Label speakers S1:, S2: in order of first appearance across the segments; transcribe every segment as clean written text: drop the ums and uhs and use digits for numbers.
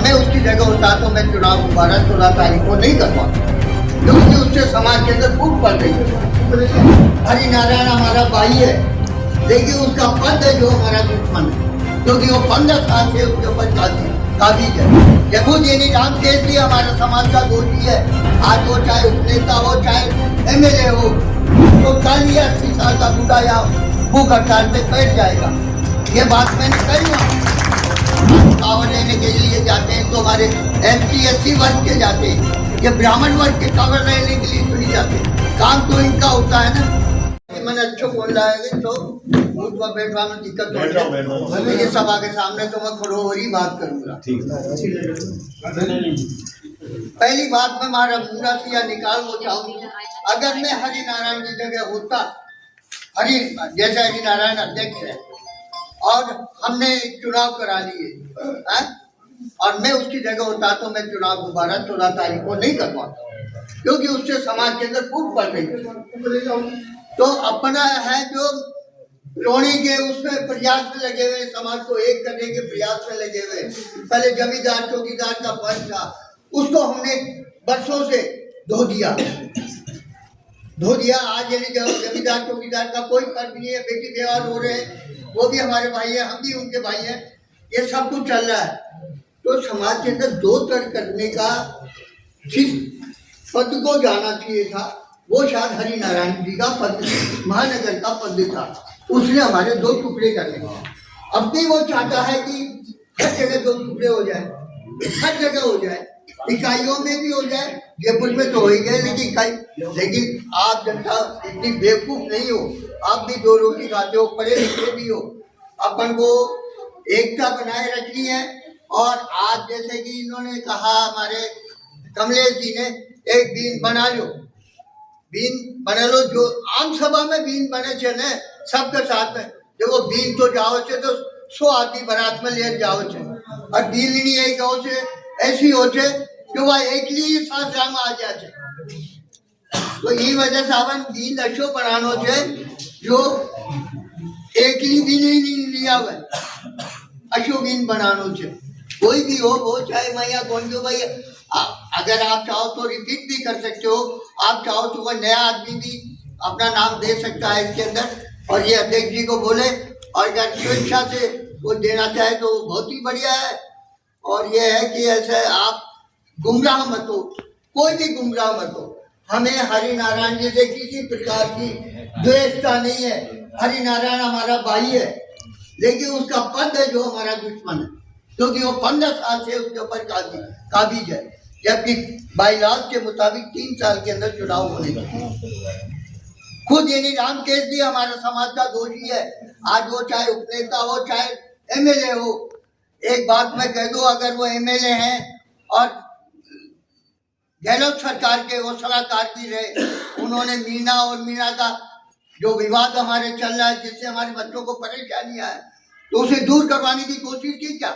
S1: मैं उसकी जगह होता तो मैं चुनाव दोबारा 16 तारीख को नहीं करवाता, क्योंकि उससे समाज के अंदर फूट पड़ रही है। हरिनारायण हमारा भाई है, लेकिन उसका पद है जो हमारा दुश्मन है, क्योंकि वो 15 साल से उसके ऊपर काबिज है। यहूदी राम केसरी हमारा समाज का दोषी है। आज वो चाहे उपनेता हो चाहे MLA हो, तो 80 साल का बूढ़ा या भूख हड़ताल पे बैठ जाएगा। ये बात मैंने कही है। पावर लेने के लिए जाते हैं तो हमारे SC/ST वर्ग के जाते हैं, ये ब्राह्मण वर्ग के कवर लेने के लिए नहीं जाते। काम तो इनका होता है ना। मैंने अच्छो बोल रहा है तो बैठवा में दिक्कत हो रही है। सभा के सामने तो मैं खड़ो हो ही बात करूंगा। पहली बात मैं हमारा पूरा किया निकाल वो चाहूंगा। अगर मैं हरिनारायण की जगह होता, जैसे हरिनारायण अध्यक्ष है और हमने चुनाव करा लिए और मैं उसकी जगह होता तो मैं चुनाव दोबारा 16 तारीख को नहीं करवाता, क्योंकि उससे समाज के अंदर फूट पड़ रही है। तो अपना है जो रोने के उसमें प्रयास में लगे हुए, समाज को एक करने के प्रयास में लगे हुए। पहले जमींदार चौकीदार का फर्ज था, उसको हमने बरसों से धो दिया। आज यानी जमींदार चौकीदार का कोई फर्क नहीं है। बेटी व्यवहार हो रहे हैं, वो भी हमारे भाई है, हम भी उनके भाई हैं। ये सब कुछ चल रहा है। तो समाज के अंदर दो तर करने का जिस पद को जाना चाहिए था, वो शायद हरिनारायण जी का पद, महानगर का पद था। उसने हमारे दो टुकड़े कर लिए। अब भी वो चाहता है कि हर जगह दो टुकड़े हो जाए, हर जगह हो जाए, इकाइयों में भी हो जाए। जयपुर में तो हो ही गए, लेकिन आप जनता इतनी बेवकूफ नहीं हो। आप भी दो रोटी खाते हो, पढ़े लिखे भी हो। अपन को एकता बनाए रखनी है। और आज जैसे कि इन्होंने कहा, हमारे कमलेश जी ने, एक बीन बना लो, बीन बना लो। जो आम सभा में बीन बने थे न सबके साथ में, देखो बीन तो जाओ से तो 100 आदमी बारात में ले जाओ छे, और बीन नहीं एक गाँव से ऐसी हो छे जो वह एकली साथ राम आ जाए। तो ये वजह से अपन बीन अच्छो बनानो छे जो एकली भी नहीं लिया हुआ, अच्छो बीन बनानो छे। कोई भी हो, वो चाहे मैया कौन भी हो भाई। अगर आप चाहो तो रिपीट भी कर सकते हो, आप चाहो तो कोई नया आदमी भी अपना नाम दे सकता है इसके अंदर। और ये अध्यक्ष जी को बोले, और अगर स्वेच्छा से वो देना चाहे तो बहुत ही बढ़िया है। और ये है कि ऐसे आप गुमराह मत हो, कोई भी गुमराह मत हो। हमें हरिनारायण जी से किसी प्रकार की द्वेषता नहीं है। हरिनारायण हमारा भाई है, लेकिन उसका पद है जो हमारा दुश्मन है, क्योंकि वो 15 साल से उसके ऊपर काबिज है, जबकि बाईलाज के मुताबिक 3 साल के अंदर चुनाव होने का। खुद यानी राम केसरी हमारा समाज का दोषी है। आज वो चाहे उपनेता हो चाहे MLA हो। एक बात मैं कह दूं, अगर वो MLA हैं और गहलोत सरकार के वो सलाहकार भी रहे, उन्होंने मीना का जो विवाद हमारे चल रहा है, जिससे हमारे बच्चों को परेशानी है, तो उसे दूर करवाने की कोशिश की क्या?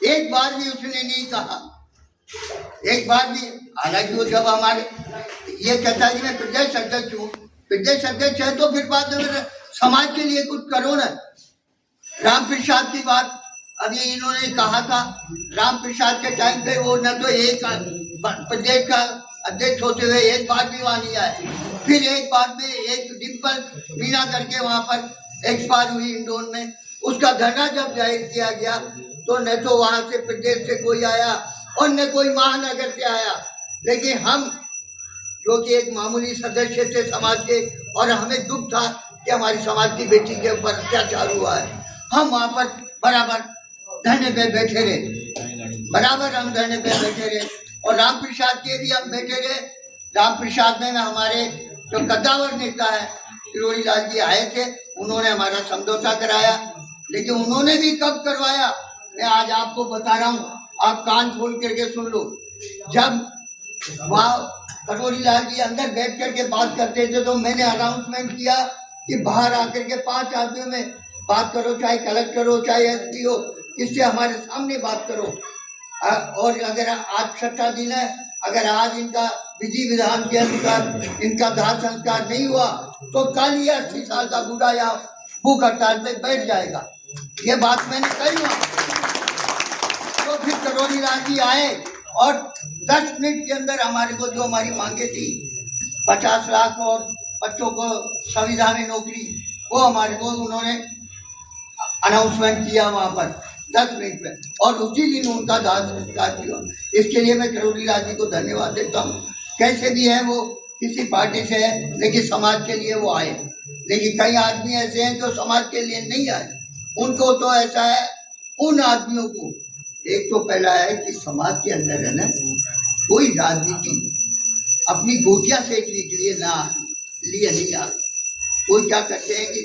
S1: एक बार भी उसने नहीं कहा, एक बार भी। हालांकि वो जब हमारे ये कहता है कि मैं प्रदेश अध्यक्ष हूँ, प्रदेश अध्यक्ष है तो फिर बात समाज के लिए कुछ करो ना। राम प्रसाद की बात अभी इन्होंने कहा था, राम प्रसाद के टाइम पे वो न तो एक प्रदेश का अध्यक्ष होते हुए एक बार भी वहाँ नहीं आए। फिर एक बार में एक डिम्पल मीना करके वहाँ पर एक्सपायर हुई इंदौर में, उसका धरना जब जाहिर किया गया तो न तो वहाँ से प्रदेश से कोई आया और न कोई महानगर से आया। लेकिन हम जो कि एक मामूली सदस्य थे समाज के, और हमें दुख था कि हमारी समाज की बेटी के ऊपर अत्याचार हुआ है, हम वहाँ पर बराबर धरने पे बैठे रहे, बराबर हम धरने पे बैठे रहे। और राम प्रसाद के भी हम बैठे रहे। राम प्रसाद में हमारे जो कद्दावर नेता है किरोड़ी लाल जी आए थे, उन्होंने हमारा समझौता कराया, लेकिन उन्होंने भी कब करवाया मैं आज आपको बता रहा हूँ, आप कान खोल करके सुन लो। जब वहाँ कटोरी लाल जी अंदर बैठ करके बात करते थे तो मैंने अनाउंसमेंट किया कि बाहर आकर के 5 आदमियों में बात करो, चाहे कलेक्टर हो चाहे SP हो, इससे हमारे सामने बात करो। और अगर आज 6ठा दिन है, अगर आज इनका विधि विधान के अनुसार इनका दाह संस्कार नहीं हुआ तो कल ये 80 साल का बूढ़ा या भूख हड़ताल पे बैठ जाएगा। ये बात मैंने कही। तो फिर करोड़ी लाल जी आए और 10 मिनट के अंदर हमारे को जो हमारी मांगे थी 50 लाख और बच्चों को संविधान नौकरी, वो हमारे को उन्होंने अनाउंसमेंट किया वहां पर 10 मिनट में, और उसी दिन उनका दाह संस्कार किया। इसके लिए मैं करोड़ी लाल जी को धन्यवाद देता हूँ। कैसे भी है वो किसी पार्टी से है, लेकिन समाज के लिए वो आए। लेकिन कई आदमी ऐसे हैं जो समाज के लिए नहीं आए, उनको तो ऐसा है, उन आदमियों को एक तो पहला है कि समाज के अंदर है ना कोई राजनीति अपनी गोटियां सेकने के लिए लिए नहीं आ। कोई क्या करते हैं कि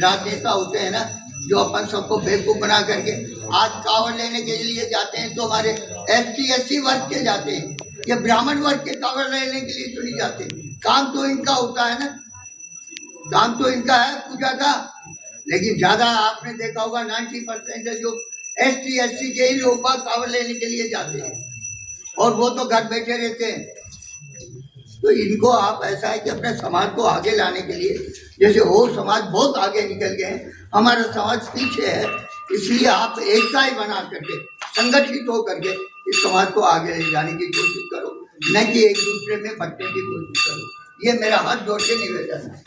S1: राजनेता होते हैं ना जो अपन सबको बेवकूफ बना करके आज कावड़ लेने के लिए जाते हैं, तो हमारे ST/SC वर्ग के जाते हैं, ये ब्राह्मण वर्ग के कावड़ लेने के लिए तो नहीं जाते। काम तो इनका होता है ना, काम तो इनका है पूजा का। लेकिन ज्यादा आपने देखा होगा 90% जो ST/SC के ही लोग कावड़ लेने के लिए जाते हैं, और वो तो घर बैठे रहते हैं। तो इनको आप ऐसा है कि अपने समाज को आगे लाने के लिए, जैसे और समाज बहुत आगे निकल गए हैं, हमारा समाज पीछे है, इसलिए आप एकता ही बना करके संगठित होकर के इस समाज को आगे ले जाने की कोशिश करो, न कि एक दूसरे में बंटने की कोशिश करो। ये मेरा हाथ जोड़ के निवेदन है।